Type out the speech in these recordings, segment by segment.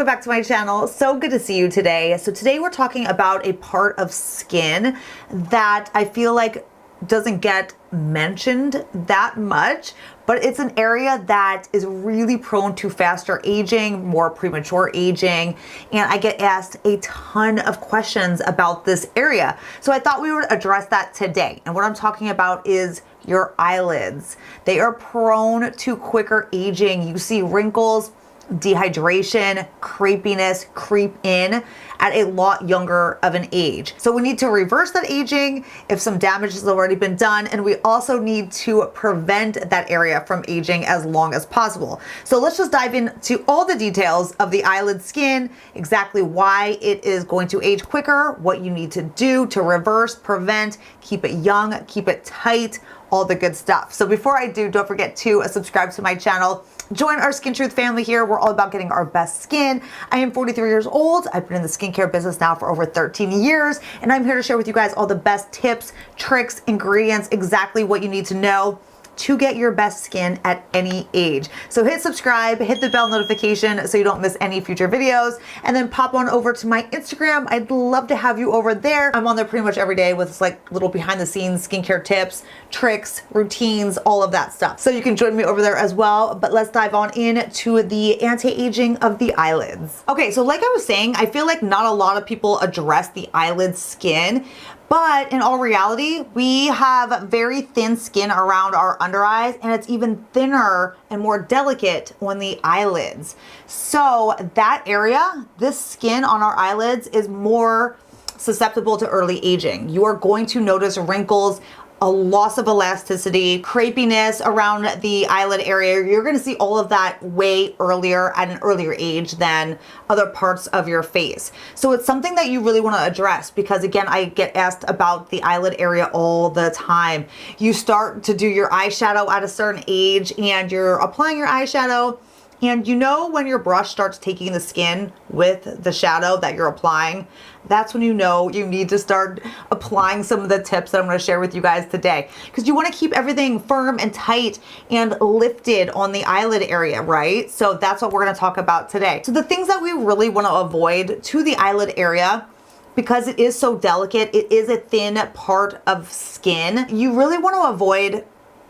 welcome back to my channel. So good to see you today. So today we're talking about a part of skin that I feel like doesn't get mentioned that much, but it's an area that is really prone to faster aging, more premature aging, and I get asked a ton of questions about this area. So I thought we would address that today. And what I'm talking about is your eyelids. They are prone to quicker aging. You see wrinkles, dehydration, crepiness creep in at a lot younger of an age. So we need to reverse that aging if some damage has already been done, and we also need to prevent that area from aging as long as possible. So let's just dive into all the details of the eyelid skin, exactly why it is going to age quicker, what you need to do to reverse, prevent, keep it young, keep it tight, all the good stuff. So before I do, don't forget to subscribe to my channel. Join our Skin Truth family here. We're all about getting our best skin. I am 43 years old. I've been in the skincare business now for over 13 years, and I'm here to share with you guys all the best tips, tricks, ingredients, exactly what you need to know to get your best skin at any age. So hit subscribe, hit the bell notification so you don't miss any future videos, and then pop on over to my Instagram. I'd love to have you over there. I'm on there pretty much every day with like little behind the scenes skincare tips, tricks, routines, all of that stuff. So you can join me over there as well, but let's dive on into the anti-aging of the eyelids. Okay, so like I was saying, I feel like not a lot of people address the eyelid skin, but in all reality, we have very thin skin around our under eyes, and it's even thinner and more delicate on the eyelids. So that area, this skin on our eyelids is more susceptible to early aging. You are going to notice wrinkles, a loss of elasticity, crepiness around the eyelid area. You're gonna see all of that way earlier at an earlier age than other parts of your face. So it's something that you really wanna address because again, I get asked about the eyelid area all the time. You start to do your eyeshadow at a certain age and you're applying your eyeshadow, and you know when your brush starts taking the skin with the shadow that you're applying, that's when you know you need to start applying some of the tips that I'm going to share with you guys today. Because you want to keep everything firm and tight and lifted on the eyelid area, right? So that's what we're going to talk about today. So the things that we really want to avoid to the eyelid area, because it is so delicate, it is a thin part of skin, you really want to avoid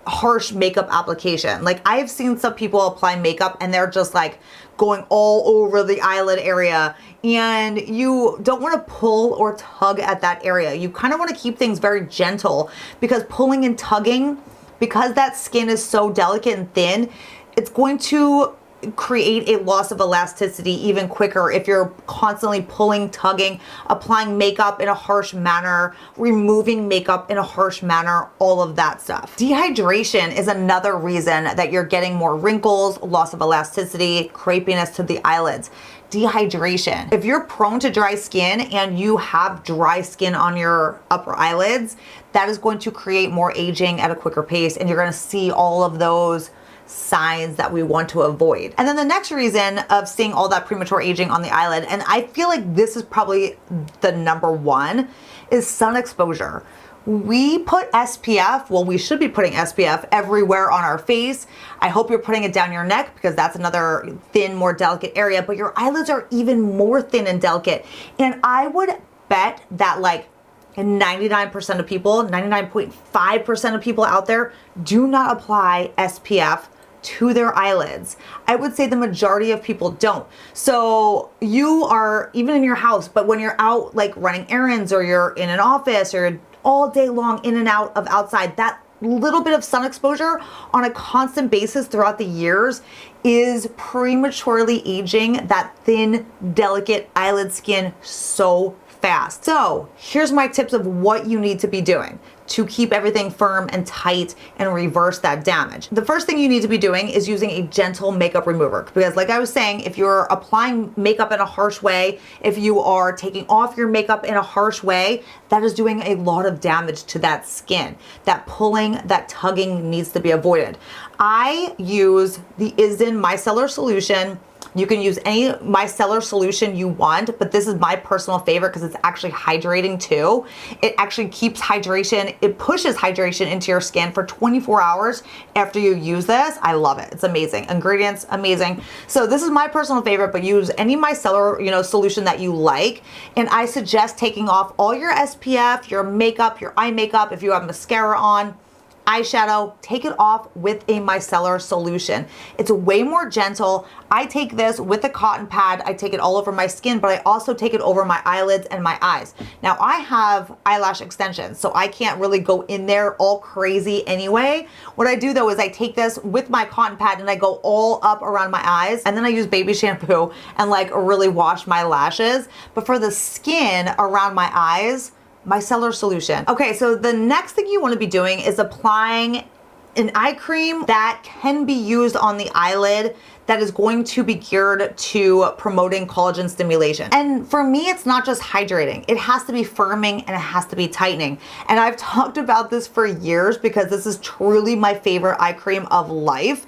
harsh makeup application. Like I've seen some people apply makeup and they're just like going all over the eyelid area, and you don't want to pull or tug at that area. You kind of want to keep things very gentle, because pulling and tugging, because that skin is so delicate and thin, it's going to create a loss of elasticity even quicker if you're constantly pulling, tugging, applying makeup in a harsh manner, removing makeup in a harsh manner, all of that stuff. Dehydration is another reason that you're getting more wrinkles, loss of elasticity, crepiness to the eyelids. Dehydration. If you're prone to dry skin and you have dry skin on your upper eyelids, that is going to create more aging at a quicker pace, and you're going to see all of those signs that we want to avoid. And then the next reason of seeing all that premature aging on the eyelid, and I feel like this is probably the number one, is sun exposure. We put SPF, well, we should be putting SPF everywhere on our face. I hope you're putting it down your neck because that's another thin, more delicate area, but your eyelids are even more thin and delicate. And I would bet that like 99% of people, 99.5% of people out there do not apply SPF to their eyelids. I would say the majority of people don't. So you are even in your house, but when you're out like running errands or you're in an office or all day long in and out of outside, that little bit of sun exposure on a constant basis throughout the years is prematurely aging that thin, delicate eyelid skin so fast. So here's my tips of what you need to be doing to keep everything firm and tight and reverse that damage. The first thing you need to be doing is using a gentle makeup remover, because like I was saying, if you're applying makeup in a harsh way, if you are taking off your makeup in a harsh way, that is doing a lot of damage to that skin. That pulling, that tugging needs to be avoided. I use the Isden Micellar Solution You can use any micellar solution you want, but this is my personal favorite because it's actually hydrating too. It actually keeps hydration. It pushes hydration into your skin for 24 hours after you use this. I love it. It's amazing. Ingredients, amazing. So this is my personal favorite, but use any micellar, solution that you like. And I suggest taking off all your SPF, your makeup, your eye makeup, if you have mascara on, eyeshadow, take it off with a micellar solution. It's way more gentle. I take this with a cotton pad. I take it all over my skin, but I also take it over my eyelids and my eyes. Now I have eyelash extensions, so I can't really go in there all crazy anyway. What I do though is I take this with my cotton pad and I go all up around my eyes, and then I use baby shampoo and like really wash my lashes. But for the skin around my eyes, micellar solution. Okay, so the next thing you want to be doing is applying an eye cream that can be used on the eyelid that is going to be geared to promoting collagen stimulation. And for me, it's not just hydrating. It has to be firming and it has to be tightening. And I've talked about this for years because this is truly my favorite eye cream of life.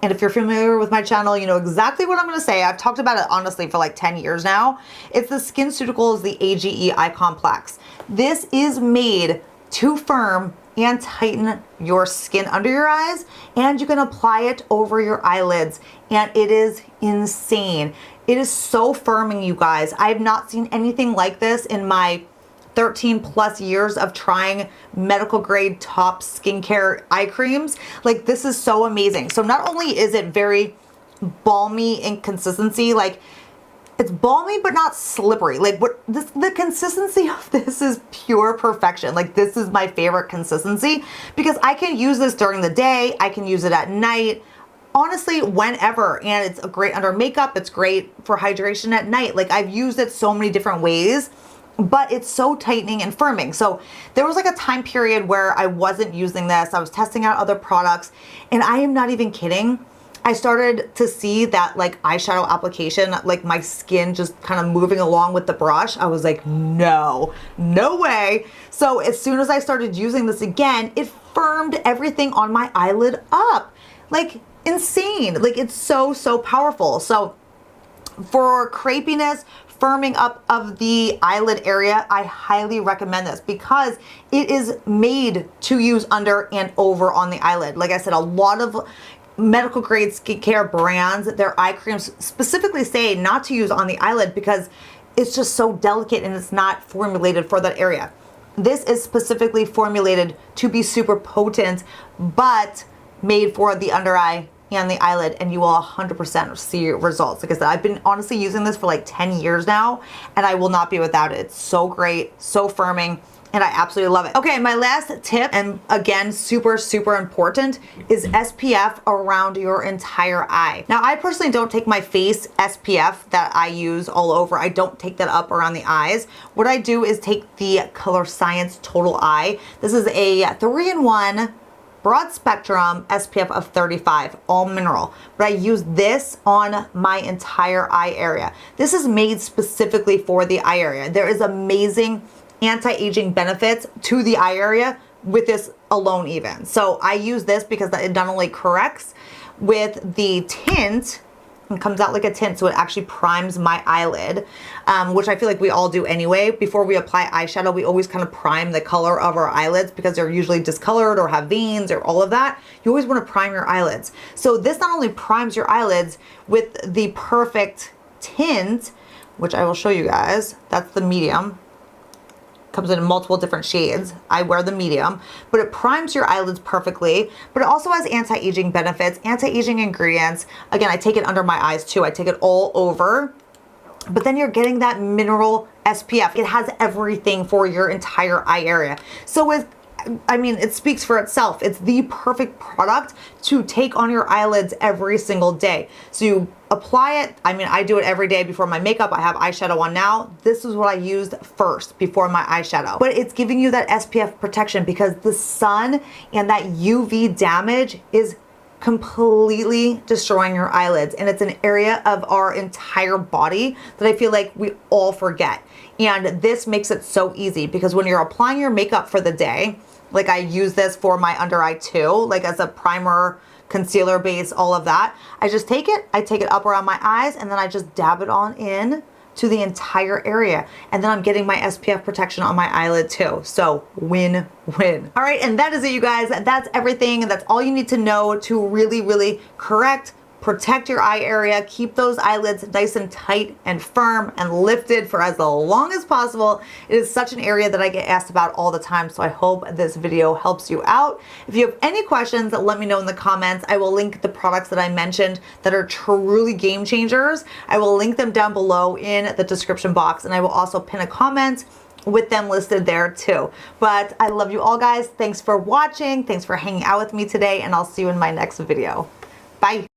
And if you're familiar with my channel, you know exactly what I'm gonna say. I've talked about it honestly for like 10 years now. It's the SkinCeuticals, the AGE Eye Complex. This is made to firm and tighten your skin under your eyes, and you can apply it over your eyelids, and it is insane. It is so firming, you guys. I have not seen anything like this in my 13 plus years of trying medical grade top skincare eye creams. Like, this is so amazing. So not only is it very balmy in consistency, like it's balmy but not slippery. Like the consistency of this is pure perfection. Like, this is my favorite consistency because I can use this during the day. I can use it at night. Honestly, whenever. And it's great under makeup. It's great for hydration at night. Like, I've used it so many different ways, but it's so tightening and firming. So there was like a time period where I wasn't using this. I was testing out other products, and I am not even kidding. I started to see that like eyeshadow application, like my skin just kind of moving along with the brush. I was like, no way. So as soon as I started using this again, it firmed everything on my eyelid up. Like, insane. Like, it's so powerful. So for crepiness, firming up of the eyelid area, I highly recommend this because it is made to use under and over on the eyelid. Like I said, a lot of medical grade skincare brands, their eye creams specifically say not to use on the eyelid because it's just so delicate and it's not formulated for that area. This is specifically formulated to be super potent, but made for the under eye and the eyelid, and you will 100% see results. Like I said, I've been honestly using this for like 10 years now, and I will not be without it. It's so great, so firming, and I absolutely love it. Okay, my last tip, and again, super important, is SPF around your entire eye. Now, I personally don't take my face SPF that I use all over. I don't take that up around the eyes. What I do is take the Color Science Total Eye. This is a 3-in-1 broad spectrum SPF of 35, all mineral. But I use this on my entire eye area. This is made specifically for the eye area. There is amazing anti-aging benefits to the eye area with this alone even. So I use this because it not only corrects with the tint, it comes out like a tint, so it actually primes my eyelid, which I feel like we all do anyway. Before we apply eyeshadow, we always kind of prime the color of our eyelids because they're usually discolored or have veins or all of that. You always want to prime your eyelids. So this not only primes your eyelids with the perfect tint, which I will show you guys. That's the medium. Comes in multiple different shades. I wear the medium, but it primes your eyelids perfectly, but it also has anti-aging benefits, anti-aging ingredients. Again, I take it under my eyes too. I take it all over, but then you're getting that mineral SPF. It has everything for your entire eye area. So it speaks for itself. It's the perfect product to take on your eyelids every single day. So you apply it. I do it every day before my makeup. I have eyeshadow on now. This is what I used first before my eyeshadow. But it's giving you that SPF protection because the sun and that UV damage is completely destroying your eyelids. And it's an area of our entire body that I feel like we all forget. And this makes it so easy because when you're applying your makeup for the day, like I use this for my under eye too, like as a primer concealer base, all of that. I just take it, I take it up around my eyes, and then I just dab it on in to the entire area. And then I'm getting my SPF protection on my eyelid too. So win-win. All right, and that is it, you guys. That's everything. That's all you need to know to really, really protect your eye area, keep those eyelids nice and tight and firm and lifted for as long as possible. It is such an area that I get asked about all the time, so I hope this video helps you out. If you have any questions, let me know in the comments. I will link the products that I mentioned that are truly game changers. I will link them down below in the description box, and I will also pin a comment with them listed there too. But I love you all, guys. Thanks for watching. Thanks for hanging out with me today, and I'll see you in my next video. Bye.